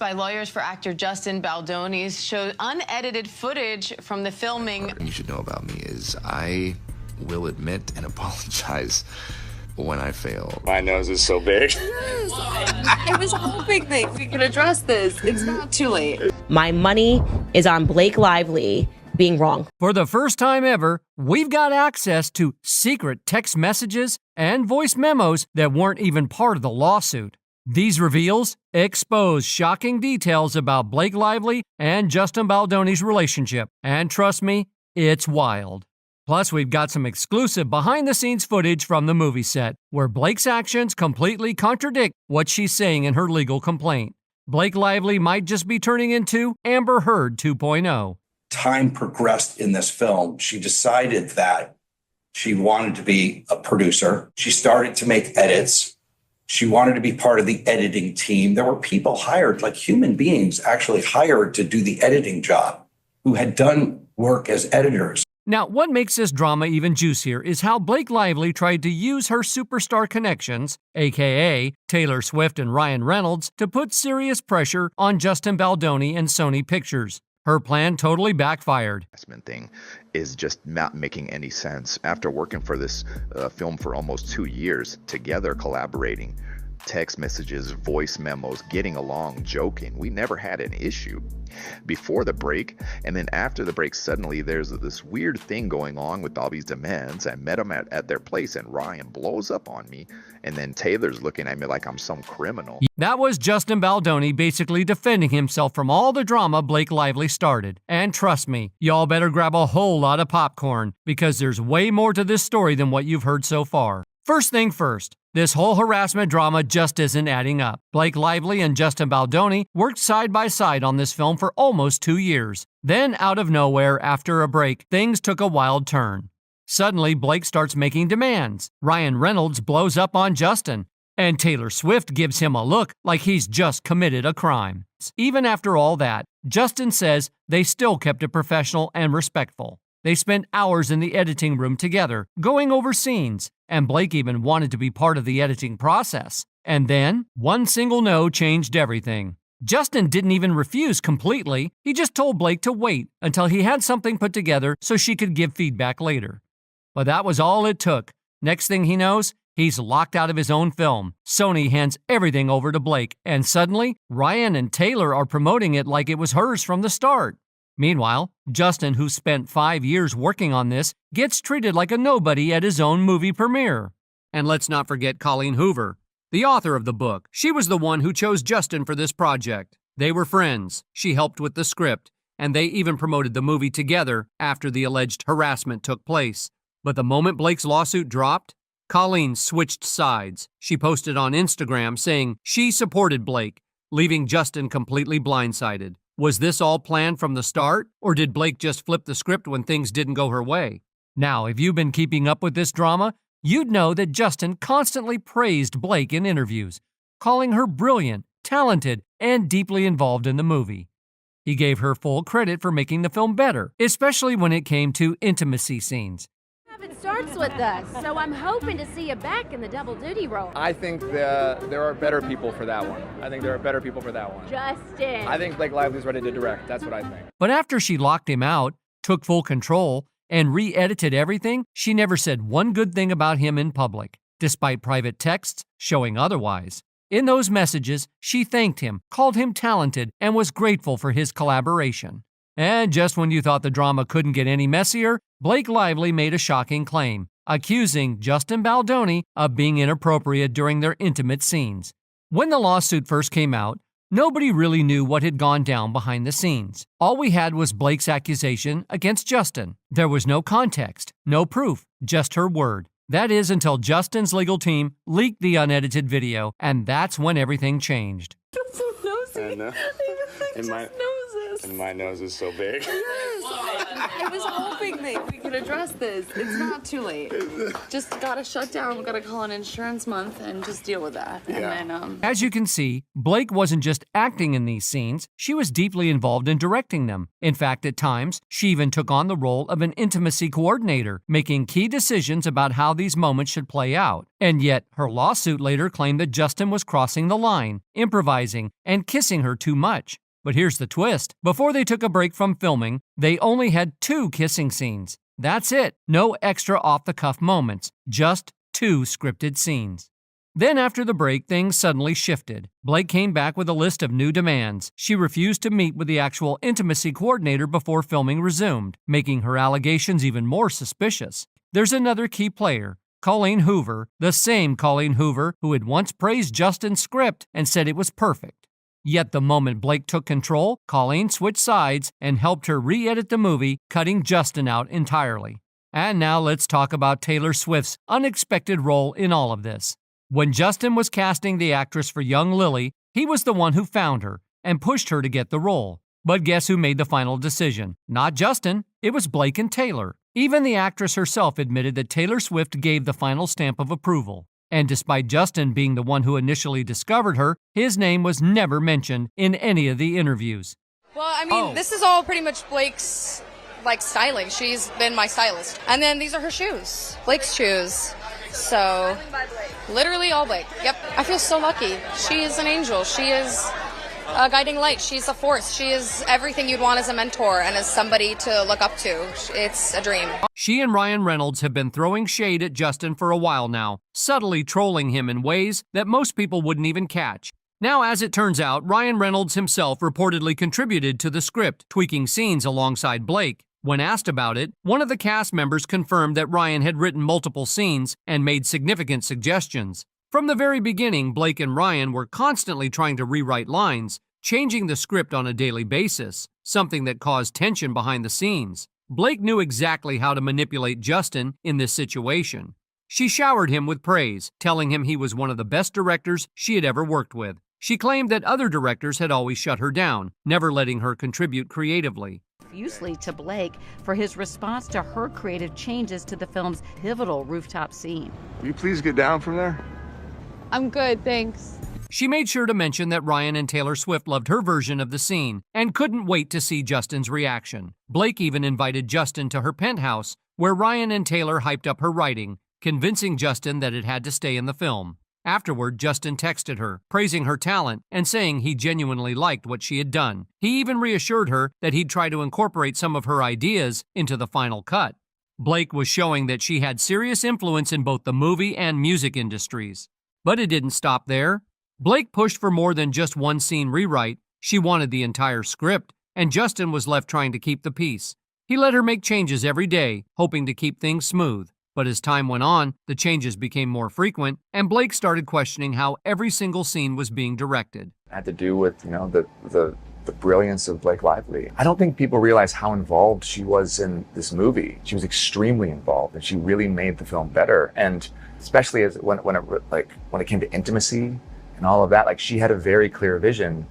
by lawyers for actor Justin Baldoni showed unedited footage from the filming. You should know about me is I will admit and apologize when I fail. My nose is so big. Yes. I was hoping that we could address this. It's not too late. My money is on Blake Lively being wrong. For the first time ever, we've got access to secret text messages and voice memos that weren't even part of the lawsuit. These reveals expose shocking details about Blake Lively and Justin Baldoni's relationship. And trust me, it's wild. Plus, we've got some exclusive behind-the-scenes footage from the movie set, where Blake's actions completely contradict what she's saying in her legal complaint. Blake Lively might just be turning into Amber Heard 2.0. Time progressed in this film. She decided that she wanted to be a producer. She started to make edits. She wanted to be part of the editing team. There were people hired, like human beings actually hired to do the editing job, who had done work as editors. Now, what makes this drama even juicier is how Blake Lively tried to use her superstar connections, aka Taylor Swift and Ryan Reynolds, to put serious pressure on Justin Baldoni and Sony Pictures. Her plan totally backfired. Thing is just not making any sense. After working for this film for almost 2 years, together collaborating, text messages, voice memos, getting along, joking, we never had an issue before the break. And then after the break, suddenly there's this weird thing going on with all these demands. I met them at their place and Ryan blows up on me. And then Taylor's looking at me like I'm some criminal. That was Justin Baldoni basically defending himself from all the drama Blake Lively started. And trust me, y'all better grab a whole lot of popcorn, because there's way more to this story than what you've heard so far. First thing first, this whole harassment drama just isn't adding up. Blake Lively and Justin Baldoni worked side by side on this film for almost 2 years. Then, out of nowhere, after a break, things took a wild turn. Suddenly, Blake starts making demands. Ryan Reynolds blows up on Justin, and Taylor Swift gives him a look like he's just committed a crime. Even after all that, Justin says they still kept it professional and respectful. They spent hours in the editing room together, going over scenes, and Blake even wanted to be part of the editing process. And then, one single no changed everything. Justin didn't even refuse completely. He just told Blake to wait until he had something put together so she could give feedback later. But that was all it took. Next thing he knows, he's locked out of his own film. Sony hands everything over to Blake, and suddenly, Ryan and Taylor are promoting it like it was hers from the start. Meanwhile, Justin, who spent 5 years working on this, gets treated like a nobody at his own movie premiere. And let's not forget Colleen Hoover, the author of the book. She was the one who chose Justin for this project. They were friends. She helped with the script, and they even promoted the movie together after the alleged harassment took place. But the moment Blake's lawsuit dropped, Colleen switched sides. She posted on Instagram saying she supported Blake, leaving Justin completely blindsided. Was this all planned from the start, or did Blake just flip the script when things didn't go her way? Now, if you've been keeping up with this drama, you'd know that Justin constantly praised Blake in interviews, calling her brilliant, talented, and deeply involved in the movie. He gave her full credit for making the film better, especially when it came to intimacy scenes. It starts with us, so I'm hoping to see you back in the double duty role. I think there are better people for that one. Justin. I think Blake Lively's ready to direct. That's what I think. But after she locked him out, took full control, and re-edited everything, she never said one good thing about him in public, despite private texts showing otherwise. In those messages, she thanked him, called him talented, and was grateful for his collaboration. And just when you thought the drama couldn't get any messier, Blake Lively made a shocking claim, accusing Justin Baldoni of being inappropriate during their intimate scenes. When the lawsuit first came out, nobody really knew what had gone down behind the scenes. All we had was Blake's accusation against Justin. There was no context, no proof, just her word. That is until Justin's legal team leaked the unedited video, and that's when everything changed. I'm so nosy. I know. I even think And just noses. my nose is so big. Yes. I was hoping that we could address this. It's not too late. Just gotta shut down. We gotta call an insurance month and just deal with that. And then, As you can see, Blake wasn't just acting in these scenes, she was deeply involved in directing them. In fact, at times, she even took on the role of an intimacy coordinator, making key decisions about how these moments should play out. And yet, her lawsuit later claimed that Justin was crossing the line, improvising, and kissing her too much. But here's the twist. Before they took a break from filming, they only had 2 kissing scenes. That's it. No extra off-the-cuff moments. Just 2 scripted scenes. Then after the break, things suddenly shifted. Blake came back with a list of new demands. She refused to meet with the actual intimacy coordinator before filming resumed, making her allegations even more suspicious. There's another key player, Colleen Hoover, the same Colleen Hoover who had once praised Justin's script and said it was perfect. Yet the moment Blake took control, Colleen switched sides and helped her re-edit the movie, cutting Justin out entirely. And now let's talk about Taylor Swift's unexpected role in all of this. When Justin was casting the actress for young Lily, he was the one who found her and pushed her to get the role. But guess who made the final decision? Not Justin, it was Blake and Taylor. Even the actress herself admitted that Taylor Swift gave the final stamp of approval. And despite Justin being the one who initially discovered her, his name was never mentioned in any of the interviews. well, I mean, this is all pretty much Blake's, styling. She's been my stylist. And then these are her shoes. Blake's shoes. So, literally all Blake. Yep. I feel so lucky. She is an angel. She is a guiding light. She's a force. She is everything you'd want as a mentor and as somebody to look up to. It's a dream. She and Ryan Reynolds have been throwing shade at Justin for a while now, subtly trolling him in ways that most people wouldn't even catch. Now, as it turns out, Ryan Reynolds himself reportedly contributed to the script, tweaking scenes alongside Blake. When asked about it, one of the cast members confirmed that Ryan had written multiple scenes and made significant suggestions. From the very beginning, Blake and Ryan were constantly trying to rewrite lines, changing the script on a daily basis, something that caused tension behind the scenes. Blake knew exactly how to manipulate Justin in this situation. She showered him with praise, telling him he was one of the best directors she had ever worked with. She claimed that other directors had always shut her down, never letting her contribute creatively. Profusely to Blake for his response to her creative changes to the film's pivotal rooftop scene. Will you please get down from there? I'm good, thanks. She made sure to mention that Ryan and Taylor Swift loved her version of the scene and couldn't wait to see Justin's reaction. Blake even invited Justin to her penthouse, where Ryan and Taylor hyped up her writing, convincing Justin that it had to stay in the film. Afterward, Justin texted her, praising her talent and saying he genuinely liked what she had done. He even reassured her that he'd try to incorporate some of her ideas into the final cut. Blake was showing that she had serious influence in both the movie and music industries. But it didn't stop there. Blake pushed for more than just one scene rewrite. She wanted the entire script, and Justin was left trying to keep the peace. He let her make changes every day, hoping to keep things smooth. But as time went on, the changes became more frequent, and Blake started questioning how every single scene was being directed. It had to do with, the brilliance of Blake Lively. I don't think people realize how involved she was in this movie. She was extremely involved, and she really made the film better. And especially when it came to intimacy and all of that, she had a very clear vision,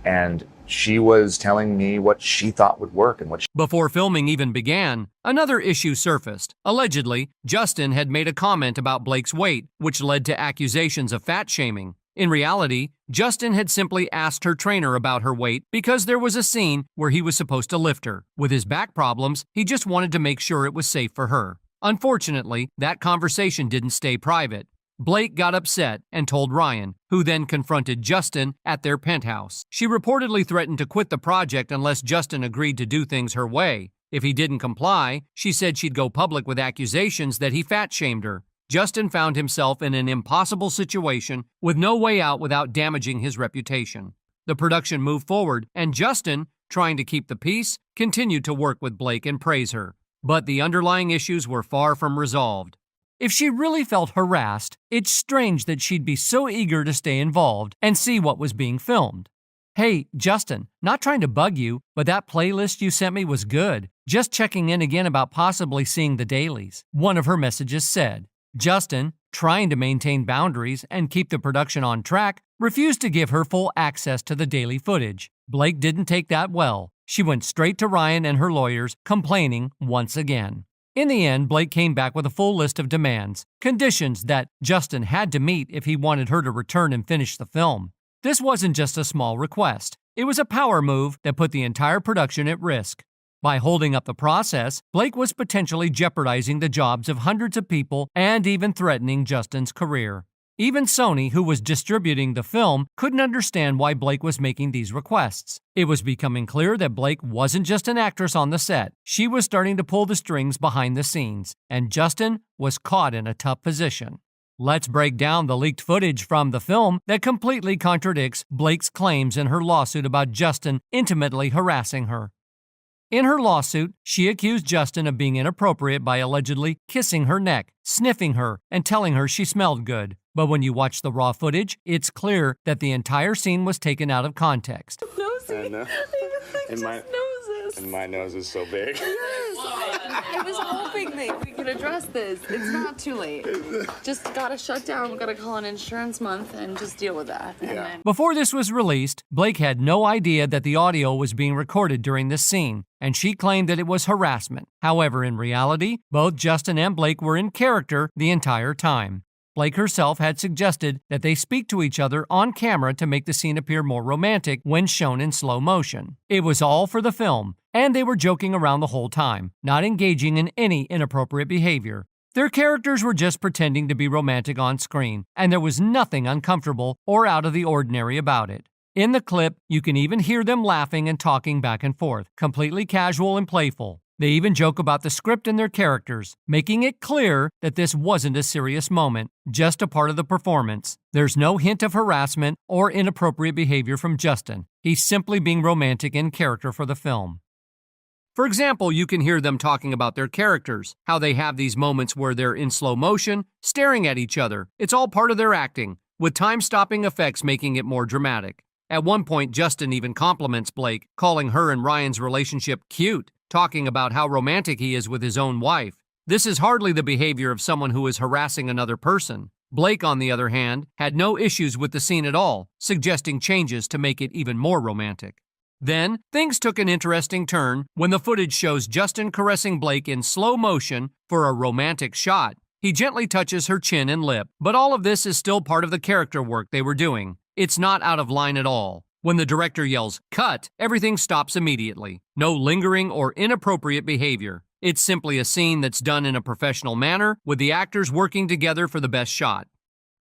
and she was telling me what she thought would work and what Before filming even began, another issue surfaced. Allegedly, Justin had made a comment about Blake's weight, which led to accusations of fat shaming. In reality, Justin had simply asked her trainer about her weight because there was a scene where he was supposed to lift her. With his back problems, he just wanted to make sure it was safe for her. Unfortunately, that conversation didn't stay private. Blake got upset and told Ryan, who then confronted Justin at their penthouse. She reportedly threatened to quit the project unless Justin agreed to do things her way. If he didn't comply, she said she'd go public with accusations that he fat-shamed her. Justin found himself in an impossible situation with no way out without damaging his reputation. The production moved forward, and Justin, trying to keep the peace, continued to work with Blake and praise her. But the underlying issues were far from resolved. If she really felt harassed, it's strange that she'd be so eager to stay involved and see what was being filmed. Hey, Justin, not trying to bug you, but that playlist you sent me was good. Just checking in again about possibly seeing the dailies, one of her messages said. Justin, trying to maintain boundaries and keep the production on track, refused to give her full access to the daily footage. Blake didn't take that well. She went straight to Ryan and her lawyers, complaining once again. In the end, Blake came back with a full list of demands, conditions that Justin had to meet if he wanted her to return and finish the film. This wasn't just a small request. It was a power move that put the entire production at risk. By holding up the process, Blake was potentially jeopardizing the jobs of hundreds of people and even threatening Justin's career. Even Sony, who was distributing the film, couldn't understand why Blake was making these requests. It was becoming clear that Blake wasn't just an actress on the set. She was starting to pull the strings behind the scenes, and Justin was caught in a tough position. Let's break down the leaked footage from the film that completely contradicts Blake's claims in her lawsuit about Justin intimately harassing her. In her lawsuit, she accused Justin of being inappropriate by allegedly kissing her neck, sniffing her, and telling her she smelled good. But when you watch the raw footage, it's clear that the entire scene was taken out of context. Nosy. And my nose is so big. I was hoping that we could address this. It's not too late. Just gotta shut down. We gotta call an insurance month and just deal with that. Yeah. Before this was released, Blake had no idea that the audio was being recorded during this scene, and she claimed that it was harassment. However, in reality, both Justin and Blake were in character the entire time. Blake herself had suggested that they speak to each other on camera to make the scene appear more romantic when shown in slow motion. It was all for the film, and they were joking around the whole time, not engaging in any inappropriate behavior. Their characters were just pretending to be romantic on screen, and there was nothing uncomfortable or out of the ordinary about it. In the clip, you can even hear them laughing and talking back and forth, completely casual and playful. They even joke about the script and their characters, making it clear that this wasn't a serious moment, just a part of the performance. There's no hint of harassment or inappropriate behavior from Justin. He's simply being romantic in character for the film. For example, you can hear them talking about their characters, how they have these moments where they're in slow motion, staring at each other. It's all part of their acting, with time-stopping effects making it more dramatic. At one point, Justin even compliments Blake, calling her and Ryan's relationship cute, talking about how romantic he is with his own wife. This is hardly the behavior of someone who is harassing another person. Blake, on the other hand, had no issues with the scene at all, suggesting changes to make it even more romantic. Then, things took an interesting turn when the footage shows Justin caressing Blake in slow motion for a romantic shot. He gently touches her chin and lip, but all of this is still part of the character work they were doing. It's not out of line at all. When the director yells, "Cut," everything stops immediately. No lingering or inappropriate behavior. It's simply a scene that's done in a professional manner, with the actors working together for the best shot.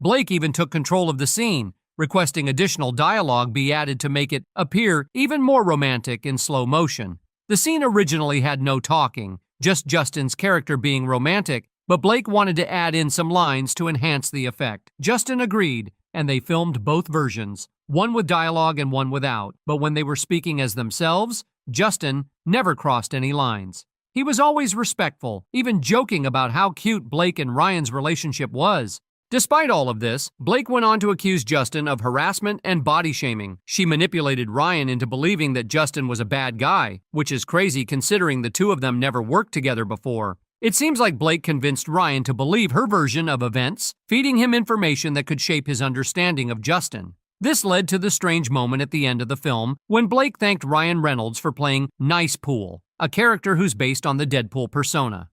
Blake even took control of the scene, requesting additional dialogue be added to make it appear even more romantic in slow motion. The scene originally had no talking, just Justin's character being romantic, but Blake wanted to add in some lines to enhance the effect. Justin agreed, and they filmed both versions, one with dialogue and one without, but when they were speaking as themselves, Justin never crossed any lines. He was always respectful, even joking about how cute Blake and Ryan's relationship was. Despite all of this, Blake went on to accuse Justin of harassment and body shaming. She manipulated Ryan into believing that Justin was a bad guy, which is crazy considering the two of them never worked together before. It seems like Blake convinced Ryan to believe her version of events, feeding him information that could shape his understanding of Justin. This led to the strange moment at the end of the film when Blake thanked Ryan Reynolds for playing Nice Pool, a character who's based on the Deadpool persona.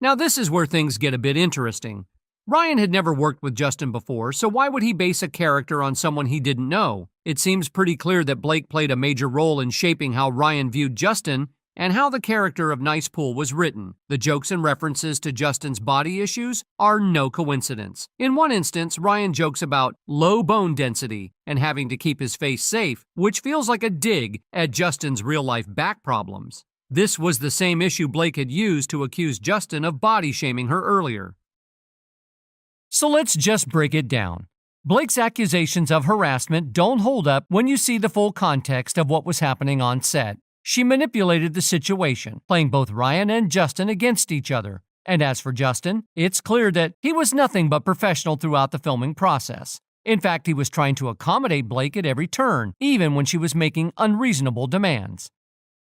Now this is where things get a bit interesting. Ryan had never worked with Justin before, so why would he base a character on someone he didn't know? It seems pretty clear that Blake played a major role in shaping how Ryan viewed Justin and how the character of Nice Pool was written. The jokes and references to Justin's body issues are no coincidence. In one instance, Ryan jokes about low bone density and having to keep his face safe, which feels like a dig at Justin's real-life back problems. This was the same issue Blake had used to accuse Justin of body shaming her earlier. So let's just break it down. Blake's accusations of harassment don't hold up when you see the full context of what was happening on set. She manipulated the situation, playing both Ryan and Justin against each other. And as for Justin, it's clear that he was nothing but professional throughout the filming process. In fact, he was trying to accommodate Blake at every turn, even when she was making unreasonable demands.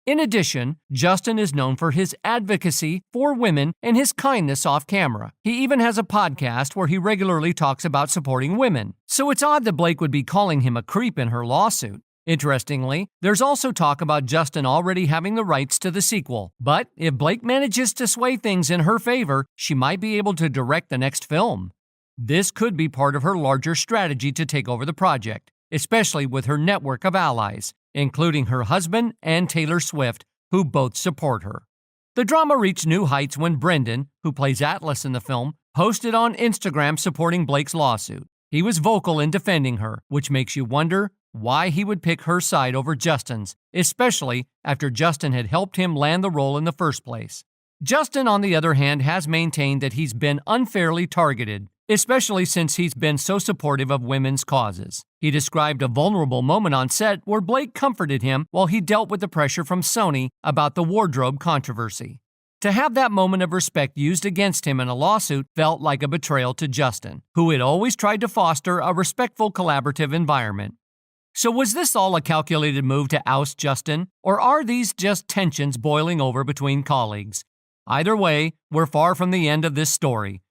In addition, Justin is known for his advocacy for women and his kindness off camera. He even has a podcast where he regularly talks about supporting women. So it's odd that Blake would be calling him a creep in her lawsuit. Interestingly, there's also talk about Justin already having the rights to the sequel. But if Blake manages to sway things in her favor, she might be able to direct the next film. This could be part of her larger strategy to take over the project, especially with her network of allies, including her husband and Taylor Swift, who both support her. The drama reached new heights when Brendan, who plays Atlas in the film, posted on Instagram supporting Blake's lawsuit. He was vocal in defending her, which makes you wonder why he would pick her side over Justin's, especially after Justin had helped him land the role in the first place. Justin, on the other hand, has maintained that he's been unfairly targeted, especially since he's been so supportive of women's causes. He described a vulnerable moment on set where Blake comforted him while he dealt with the pressure from Sony about the wardrobe controversy. To have that moment of respect used against him in a lawsuit felt like a betrayal to Justin, who had always tried to foster a respectful collaborative environment. So was this all a calculated move to oust Justin, or are these just tensions boiling over between colleagues? Either way, we're far from the end of this story.